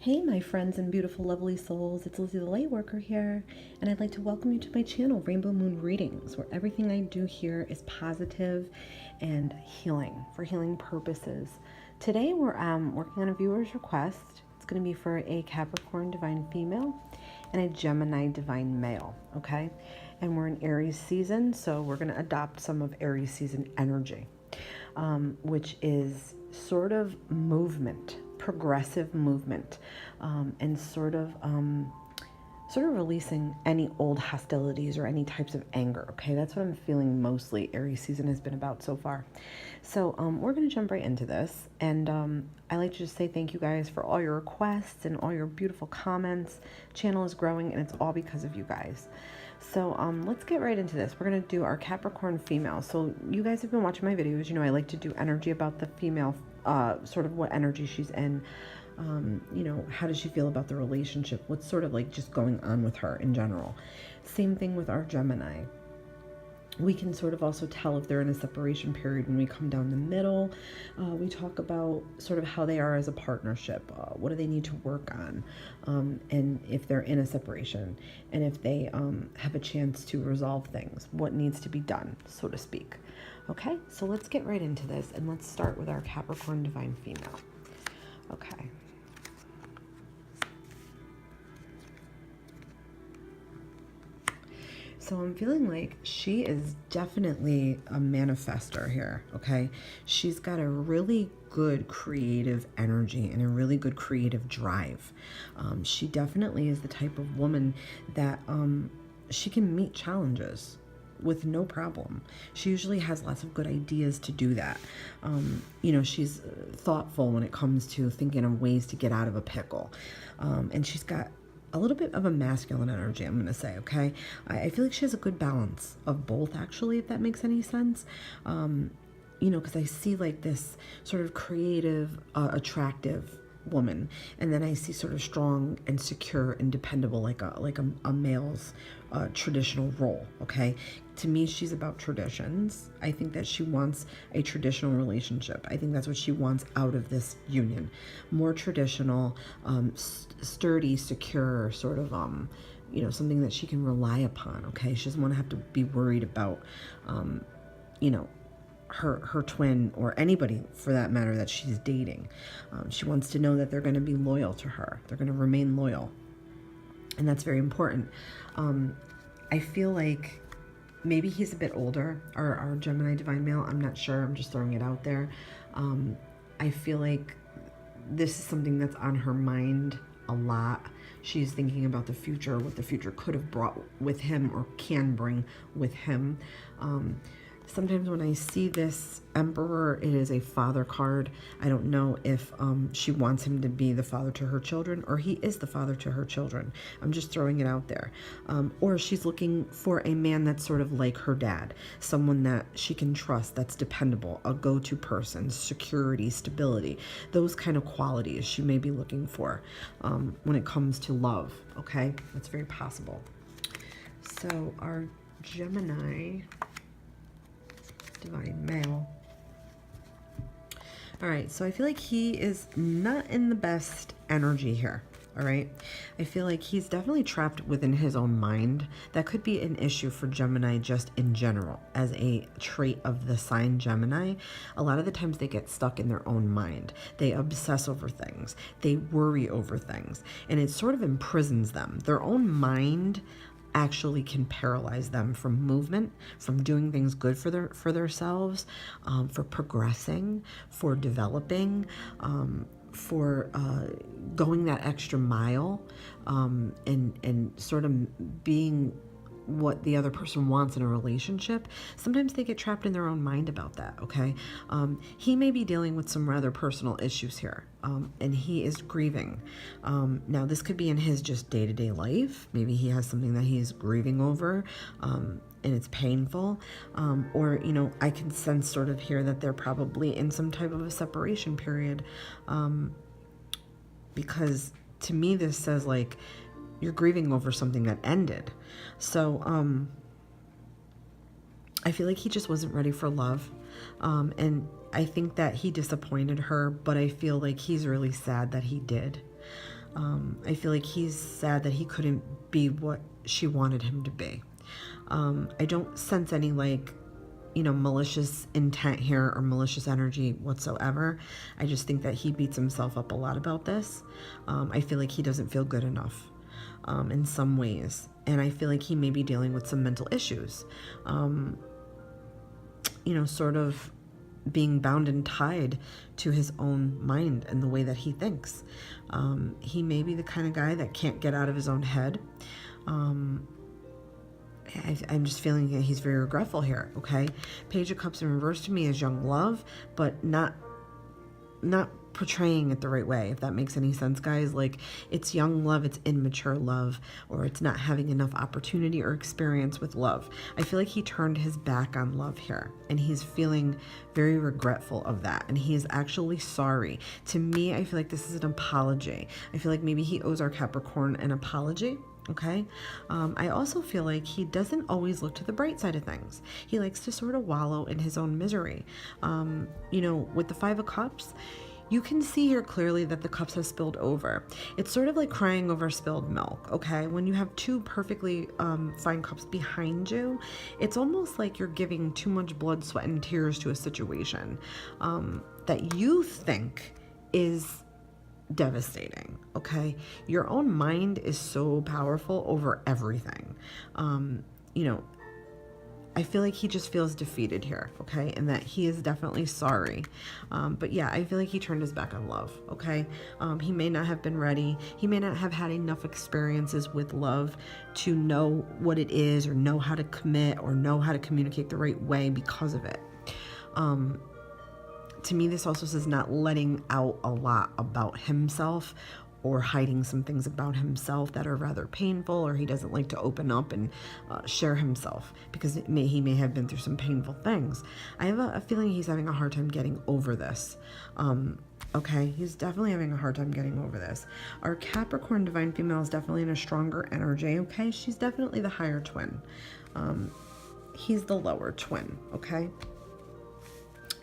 Hey, my friends and beautiful, lovely souls. It's Lizzie the Lightworker here, and I'd like to welcome you to my channel, Rainbow Moon Readings, where everything I do here is positive and healing, for healing purposes. Today, we're working on a viewer's request. It's going to be for a Capricorn Divine Female and a Gemini Divine Male, okay? And we're in Aries season, so we're going to adopt some of Aries season energy, which is sort of movement, progressive movement, and sort of releasing any old hostilities or any types of anger. Okay, that's what I'm feeling mostly Aries season has been about so far. So we're going to jump right into this, and I like to just say thank you guys for all your requests and all your beautiful comments. Channel is growing, and it's all because of you guys. So let's get right into this. We're going to do our Capricorn female. So you guys have been watching my videos. You know I like to do energy about the female, sort of what energy she's in. You know, how does she feel about the relationship? What's sort of like just going on with her in general? Same thing with our Gemini. We can sort of also tell if they're in a separation period when we come down the middle. We talk about sort of how they are as a partnership. What do they need to work on? And if they're in a separation, and if they have a chance to resolve things, what needs to be done, so to speak. Okay, so let's get right into this, and let's start with our Capricorn Divine Female. Okay. So I'm feeling like she is definitely a manifester here, okay? She's got a really good creative energy and a really good creative drive. She definitely is the type of woman that she can meet challenges with no problem. She usually has lots of good ideas to do that. You know, she's thoughtful when it comes to thinking of ways to get out of a pickle. And she's got a little bit of a masculine energy, I'm going to say, okay? I feel like she has a good balance of both, actually, if that makes any sense. You know, because I see like this sort of creative, attractive woman, and then I see sort of strong and secure and dependable, like a male's traditional role. Okay, to me, she's about traditions. I think that she wants a traditional relationship. I think that's what she wants out of this union. More traditional, sturdy, secure, sort of you know, something that she can rely upon. Okay, she doesn't want to have to be worried about you know, her twin, or anybody for that matter that she's dating. She wants to know that they're going to be loyal to her. They're going to remain loyal. And that's very important. I feel like maybe he's a bit older, our Gemini Divine Male. I'm not sure. I'm just throwing it out there. I feel like this is something that's on her mind a lot. She's thinking about the future, what the future could have brought with him or can bring with him. Sometimes when I see this Emperor, it is a father card. I don't know if she wants him to be the father to her children, or he is the father to her children. I'm just throwing it out there. Or she's looking for a man that's sort of like her dad, someone that she can trust, that's dependable, a go-to person, security, stability, those kind of qualities she may be looking for when it comes to love, okay? That's very possible. So our Gemini Divine Male. All right, so I feel like he is not in the best energy here. All right, I feel like he's definitely trapped within his own mind. That could be an issue for Gemini just in general, as a trait of the sign Gemini. A lot of the times they get stuck in their own mind. They obsess over things. They worry over things, and it sort of imprisons them. Their own mind actually can paralyze them from movement, from doing things good for themselves, for progressing, for developing, for going that extra mile, and sort of being what the other person wants in a relationship. Sometimes they get trapped in their own mind about that, okay? He may be dealing with some rather personal issues here, and he is grieving. Now, this could be in his just day-to-day life. Maybe he has something that he's grieving over, and it's painful. Or, you know, I can sense sort of here that they're probably in some type of a separation period, because to me this says like, you're grieving over something that ended. So I feel like he just wasn't ready for love. And I think that he disappointed her, but I feel like he's really sad that he did. I feel like he's sad that he couldn't be what she wanted him to be. I don't sense any like, malicious intent here or malicious energy whatsoever. I just think that he beats himself up a lot about this. I feel like he doesn't feel good enough in some ways. And I feel like he may be dealing with some mental issues. Sort of being bound and tied to his own mind and the way that he thinks. He may be the kind of guy that can't get out of his own head. I'm just feeling that he's very regretful here, okay? Page of Cups in reverse to me is young love, but not portraying it the right way, if that makes any sense, guys. Like, it's young love, it's immature love, or it's not having enough opportunity or experience with love. I feel like he turned his back on love here, and he's feeling very regretful of that, and he is actually sorry. To me, I feel like this is an apology. I feel like maybe he owes our Capricorn an apology. Okay. I also feel like he doesn't always look to the bright side of things. He likes to sort of wallow in his own misery. With the Five of Cups, you can see here clearly that the cups have spilled over. It's sort of like crying over spilled milk, okay? When you have two perfectly fine cups behind you, it's almost like you're giving too much blood, sweat, and tears to a situation that you think is devastating, okay? Your own mind is so powerful over everything. I feel like he just feels defeated here, okay? And that he is definitely sorry. But yeah, I feel like he turned his back on love, okay? He may not have been ready. He may not have had enough experiences with love to know what it is or know how to commit or know how to communicate the right way because of it. To me, this also says not letting out a lot about himself or hiding some things about himself that are rather painful, or he doesn't like to open up and share himself because he may have been through some painful things. I have a feeling he's having a hard time getting over this. Okay, he's definitely having a hard time getting over this. Our Capricorn divine female is definitely in a stronger energy, okay? She's definitely the higher twin. He's the lower twin, okay?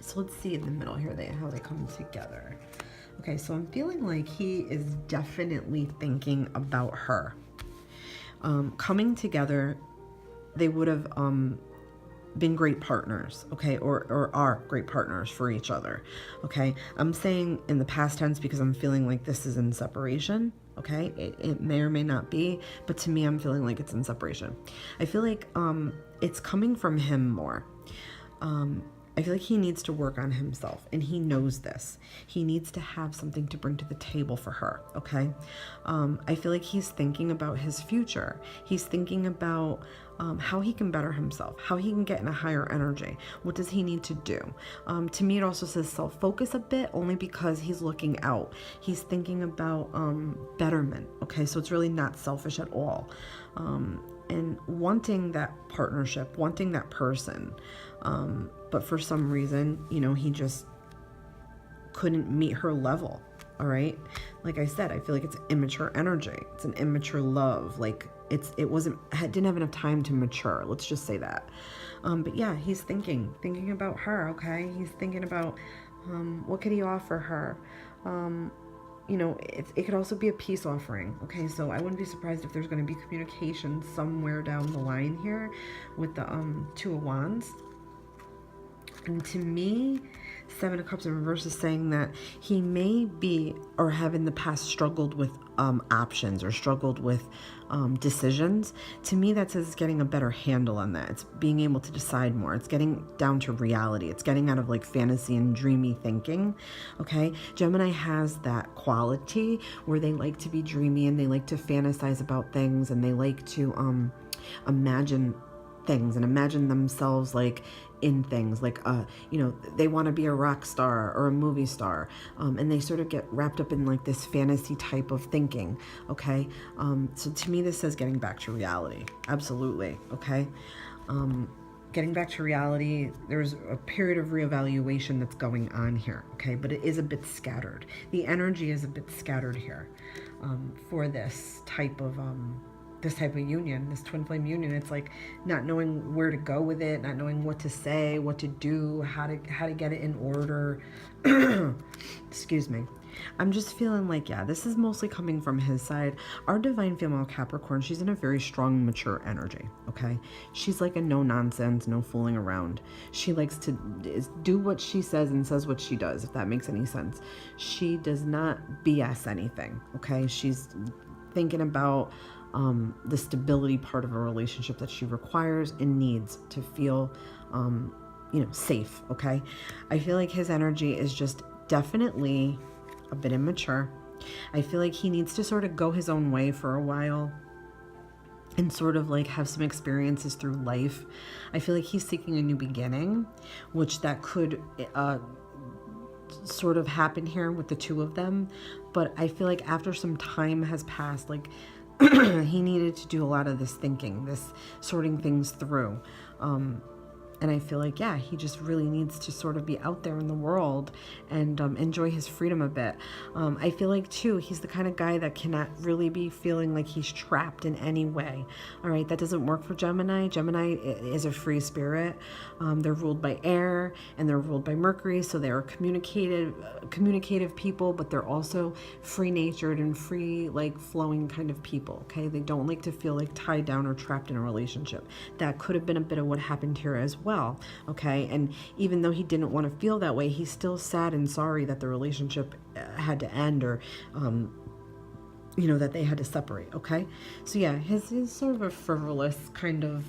So let's see in the middle here how they come together. Okay, so I'm feeling like he is definitely thinking about her. Coming together, they would have been great partners, okay, or are great partners for each other, okay? I'm saying in the past tense because I'm feeling like this is in separation, okay? It may or may not be, but to me, I'm feeling like it's in separation. I feel like it's coming from him more. I feel like he needs to work on himself, and he knows this. He needs to have something to bring to the table for her, okay? I feel like he's thinking about his future. He's thinking about how he can better himself, how he can get in a higher energy. What does he need to do? To me, it also says self-focus a bit, only because he's looking out. He's thinking about betterment, okay? So it's really not selfish at all. And wanting that partnership, wanting that person. But for some reason, he just couldn't meet her level. All right. Like I said, I feel like it's immature energy. It's an immature love. Like it didn't have enough time to mature. Let's just say that. But yeah, he's thinking about her. Okay. He's thinking about, what could he offer her? It could also be a peace offering. Okay, so I wouldn't be surprised if there's going to be communication somewhere down the line here with the Two of Wands. And to me, Seven of Cups in reverse is saying that he may be or have in the past struggled with options or struggled with decisions. To me, that says it's getting a better handle on that. It's being able to decide more. It's getting down to reality. It's getting out of like fantasy and dreamy thinking. Okay, Gemini has that quality where they like to be dreamy and they like to fantasize about things, and they like to imagine things and imagine themselves like in things like they want to be a rock star or a movie star, and they sort of get wrapped up in like this fantasy type of thinking. Okay, so to me this says getting back to reality. Absolutely. Okay, getting back to reality. There's a period of reevaluation that's going on here. Okay, but it is a bit scattered. The energy is a bit scattered here for this type of union, this twin flame union. It's like not knowing where to go with it, not knowing what to say, what to do, how to get it in order. Excuse me. I'm just feeling like, yeah, this is mostly coming from his side. Our divine female Capricorn, she's in a very strong, mature energy, okay? She's like a no nonsense, no fooling around. She likes to do what she says and says what she does, if that makes any sense. She does not BS anything, okay? She's thinking about the stability part of a relationship that she requires and needs to feel, safe, okay? I feel like his energy is just definitely a bit immature. I feel like he needs to sort of go his own way for a while and sort of like have some experiences through life. I feel like he's seeking a new beginning, which that could sort of happen here with the two of them. But I feel like after some time has passed, like he needed to do a lot of this thinking, this sorting things through. And I feel like, yeah, he just really needs to sort of be out there in the world and enjoy his freedom a bit. I feel like, too, he's the kind of guy that cannot really be feeling like he's trapped in any way. All right, that doesn't work for Gemini. Gemini is a free spirit. They're ruled by air and they're ruled by Mercury, so they're communicative people, but they're also free-natured and free, like, flowing kind of people, okay? They don't like to feel like tied down or trapped in a relationship. That could have been a bit of what happened here as well, okay? And even though he didn't want to feel that way, he's still sad and sorry that the relationship had to end, or that they had to separate, okay? So yeah, his is sort of a frivolous kind of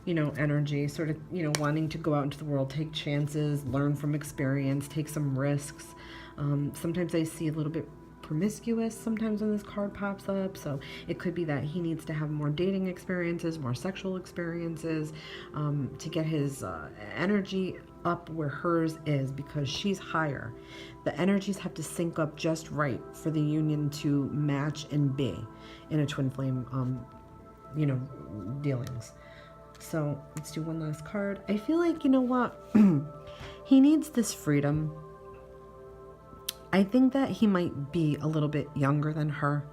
energy, sort of wanting to go out into the world, take chances, learn from experience, take some risks. Sometimes I see a little bit promiscuous sometimes when this card pops up, so it could be that he needs to have more dating experiences, more sexual experiences, to get his energy up where hers is, because she's higher. The energies have to sync up just right for the union to match and be in a twin flame dealings. So let's do one last card. I feel like, he needs this freedom. I think that he might be a little bit younger than her.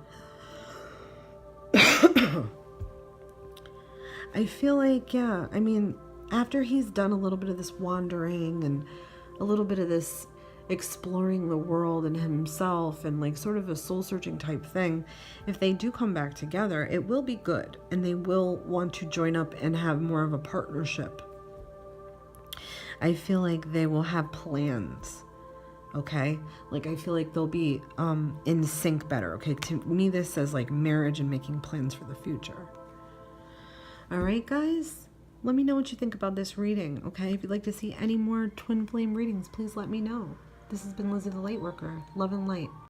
I feel like, yeah, I mean, after he's done a little bit of this wandering and a little bit of this exploring the world and himself and like sort of a soul searching type thing, if they do come back together, it will be good and they will want to join up and have more of a partnership. I feel like they will have plans. Okay, like I feel like they'll be in sync better. Okay, to me this says like marriage and making plans for the future. All right, guys, let me know what you think about this reading. Okay, if you'd like to see any more twin flame readings, please let me know. This has been Lizzie the Lightworker. Love and light.